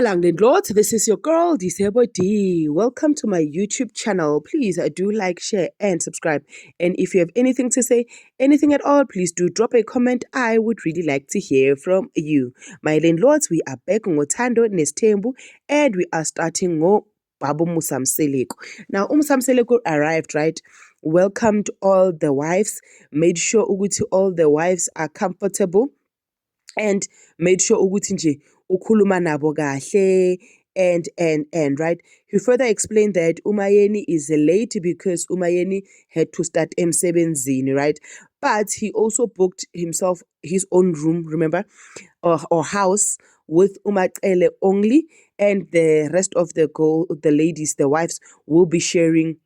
Dumelang Lord, this is your girl Disebo D. Welcome to my YouTube channel. Please do like, share and subscribe. And if you have anything to say, anything at all, please do drop a comment. I would really like to hear from you. My landlords, we are back on Otando Nestembu and we are starting on Babu Musamseleko. Now, Musamseleko arrived, right? Welcomed all the wives, made sure ukuthi all the wives are comfortable and made sure ukuthi nje ukhuluma nabo kahle and right. He further explained that Umayeni is late because Umayeni had to start emsebenzini, right? But he also booked himself his own room, remember, or house with Umacele only, and the rest of the ladies, the wives, will be sharing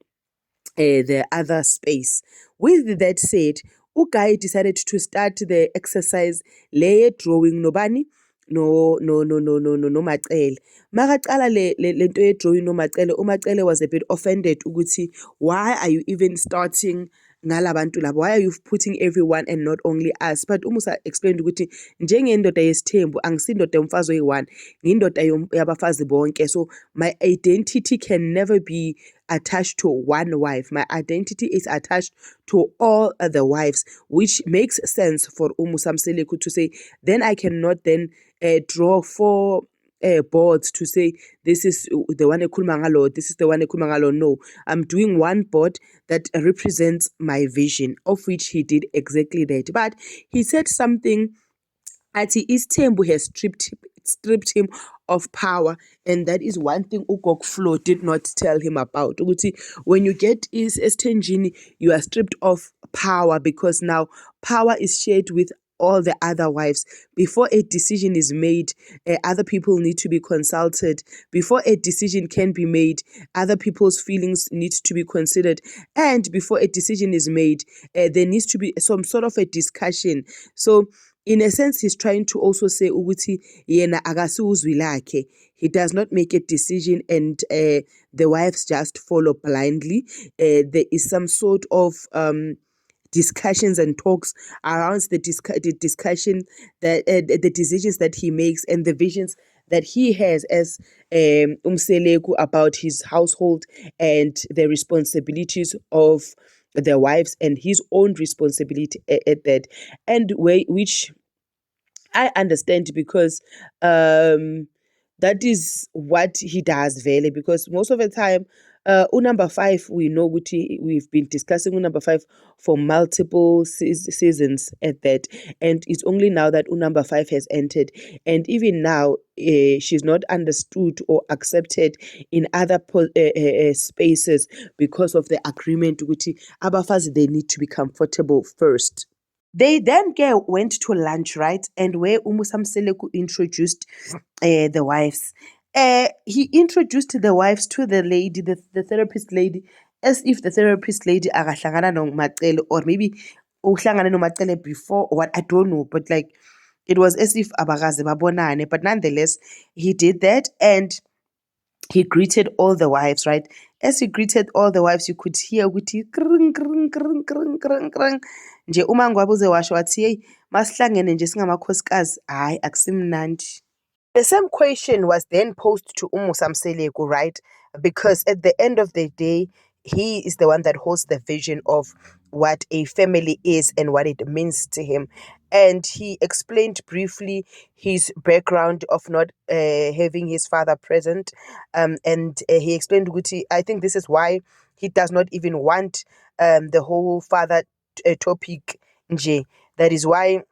the other space. With that said, Ugai decided to start the exercise layer drawing nobani no Macele. Makaqala le nto ye drawing no Macele. Umacele was a bit offended ukuthi why are you even starting ngalabantu labo? Why are you putting everyone and not only us? But Umusa explained ukuthi njengendoda yesithembu angisindoda yomfazi oyi-one, ngiyindoda yabafazi bonke. So my identity can never be attached to one wife. My identity is attached to all other wives, which makes sense for Umusamseleku to say, then I cannot then draw four boards to say this is the one ekhuluma, this is the one ekhuluma. No, I'm doing one board that represents my vision, of which he did exactly that. But he said something Ati Istembu has stripped him of power, and that is one thing Ugok Flo did not tell him about. When you get Estenjini, you are stripped of power because now power is shared with all the other wives. Before a decision is made, other people need to be consulted. Before a decision can be made, other people's feelings need to be considered. And before a decision is made, there needs to be some sort of a discussion. So in a sense, he's trying to also say ukuthi yena akasiuzwi lakhe. He does not make a decision and the wives just follow blindly. There is some sort of discussions and talks around the discussion that the decisions that he makes and the visions that he has as Umseleku about his household and the responsibilities of the wives and his own responsibility at that, and which I understand because that is what he does really, because most of the time number 5, we know we've been discussing number 5 for multiple seasons at that, and it's only now that number 5 has entered, and even now she's not understood or accepted in other spaces because of the agreement ukuthi abafazi, they need to be comfortable first. They then went to lunch, right? And where Umusamseleku introduced the wives. He introduced the wives to the lady, the therapist lady, as if the therapist lady akahlangana no Macele, or maybe uhlangana no Macele before, or what, I don't know. But like, it was as if abagaze babonane. But nonetheless, he did that and he greeted all the wives, right? As he greeted all the wives, you could hear ukuthi kring kring kring kring kring kring. Nje uma ngwabuze washo wathi hey masihlangene nje singamakhosikazi hayi akusimnandi. The same question was then posed to Umusamseleku, right? Because at the end of the day, he is the one that holds the vision of what a family is and what it means to him. And he explained briefly his background of not having his father present. And he explained, I think this is why he does not even want the whole father topic. Nje. That is why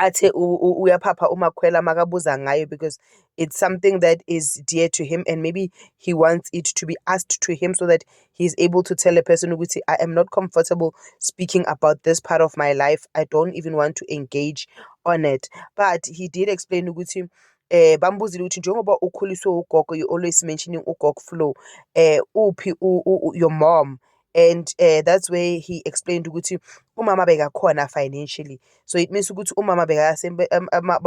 athe uyapapa umakhwela makabuza ngayo, because it's something that is dear to him and maybe he wants it to be asked to him so that he's able to tell a person ukuthi I am not comfortable speaking about this part of my life. I don't even want to engage on it. But he did explain ukuthi bambuzile ukuthi njengoba ukhuliswe ugogo, you always mentioning ugogo Flo, uphi your mom. And that's where he explained ukuthi umama bekakhona financially, so it means ukuthi umama bekasembe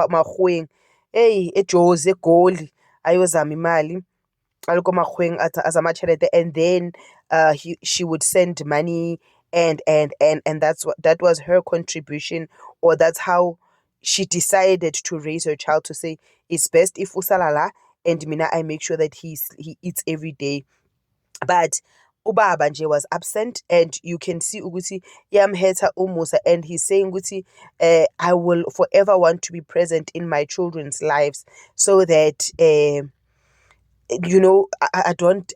mahweng eJozi eGoli ayozama imali aloko mahweng azamachelete, and then she would send money and that was her contribution, or that's how she decided to raise her child, to say it's best if usala la and mina I make sure that he eats every day. But ubaba nje was absent, and you can see ukuthi iyamhetha umusa, and he's saying ukuthi I will forever want to be present in my children's lives, so that you know, I don't,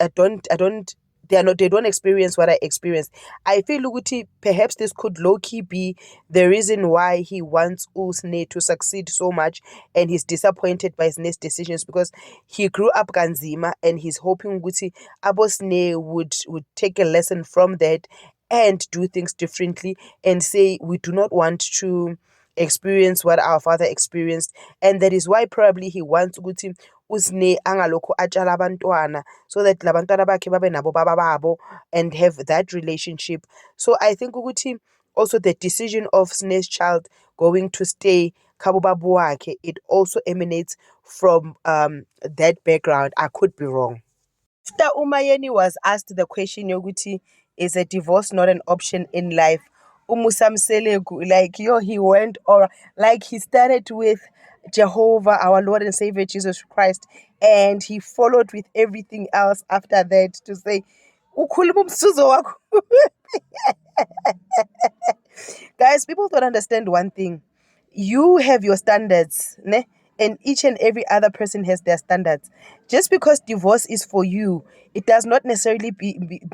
they don't experience what I experienced. I feel ukuthi perhaps this could low-key be the reason why he wants Usne to succeed so much, and he's disappointed by his next decisions, because he grew up kanzima, and he's hoping ukuthi Abosne would take a lesson from that and do things differently, and say we do not want to experience what our father experienced. And that is why probably he wants ukuthi Usne angalokhu atshala abantwana, so that labantwana bakhe babe nabo baba babo and have that relationship. So I think ukuthi also the decision of Sne's child going to stay khabo babu wakhe, it also emanates from that background. I could be wrong. After Umayeni was asked the question yokuthi, is a divorce not an option in life? Umusa Mseleku, like, he went, or like, he started with Jehovah, our Lord and Savior Jesus Christ, and he followed with everything else after that to say, ukhuluma umsuzo wakho. Guys, people don't understand one thing. You have your standards, ne? And each and every other person has their standards. Just because divorce is for you, it does not necessarily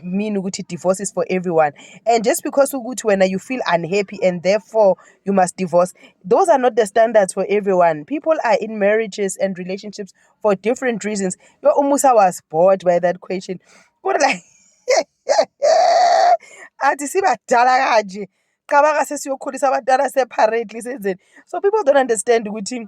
mean ukuthi divorce is for everyone. And just because when you feel unhappy and therefore you must divorce, those are not the standards for everyone. People are in marriages and relationships for different reasons. Your Umusa was bored by that question. What like athi sibadala kanje, cabanga sesiyokhulisa abantwana separately senzeni. So people don't understand ukuthi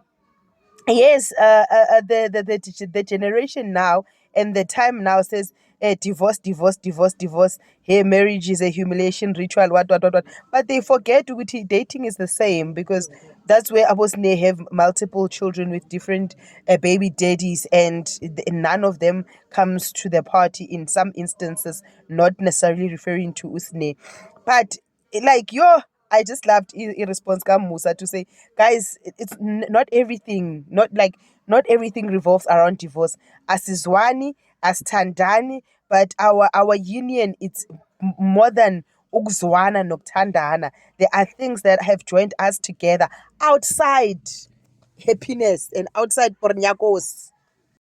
yes, the generation now and the time now says divorce, divorce, divorce, divorce. Hey, marriage is a humiliation ritual, what. But they forget ukuthi dating is the same, because that's where Abosne have multiple children with different baby daddies, and none of them comes to the party in some instances, not necessarily referring to Usne. But like I just loved response Musa to say, guys, it's not everything, not everything revolves around divorce. Asizwani, asithandani, but our union, it's more than ukuzwana nokuthandana. There are things that have joined us together outside happiness and outside pornyakos.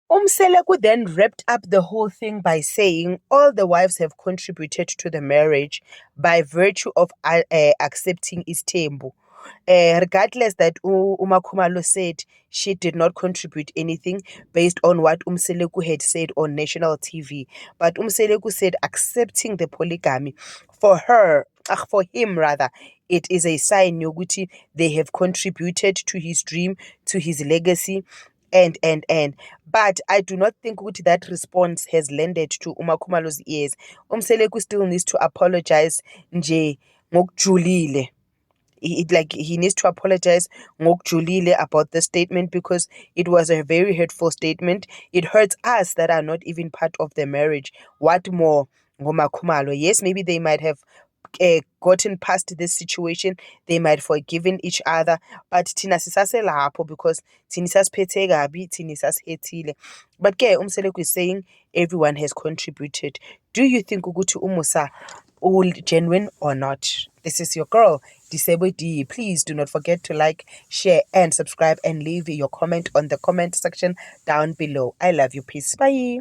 Umseleku then wrapped up the whole thing by saying all the wives have contributed to the marriage by virtue of accepting isithembu. Regardless that uMakhumalo said she did not contribute anything based on what Umseleku had said on national TV. But Umseleku said accepting the polygamy for him rather, it is a sign yokuthi they have contributed to his dream, to his legacy, and but I do not think that response has landed to uMakhumalo's ears. Umseleku still needs to apologize nje ngokujulile. He needs to apologize ngokujulile about the statement, because it was a very hurtful statement. It hurts us that are not even part of the marriage. What more ngoMakhumalo? Yes, maybe they might have gotten past this situation, they might forgiven each other, but thina sisaselapho because thina sasiphethe kabi, thina sasihethile. But ke Umseleku is saying everyone has contributed. Do you think ukuthi umusa genuine or not? This is your girl Disebo D. Please do not forget to like, share and subscribe, and leave your comment on the comment section down below. I love you. Peace. Bye.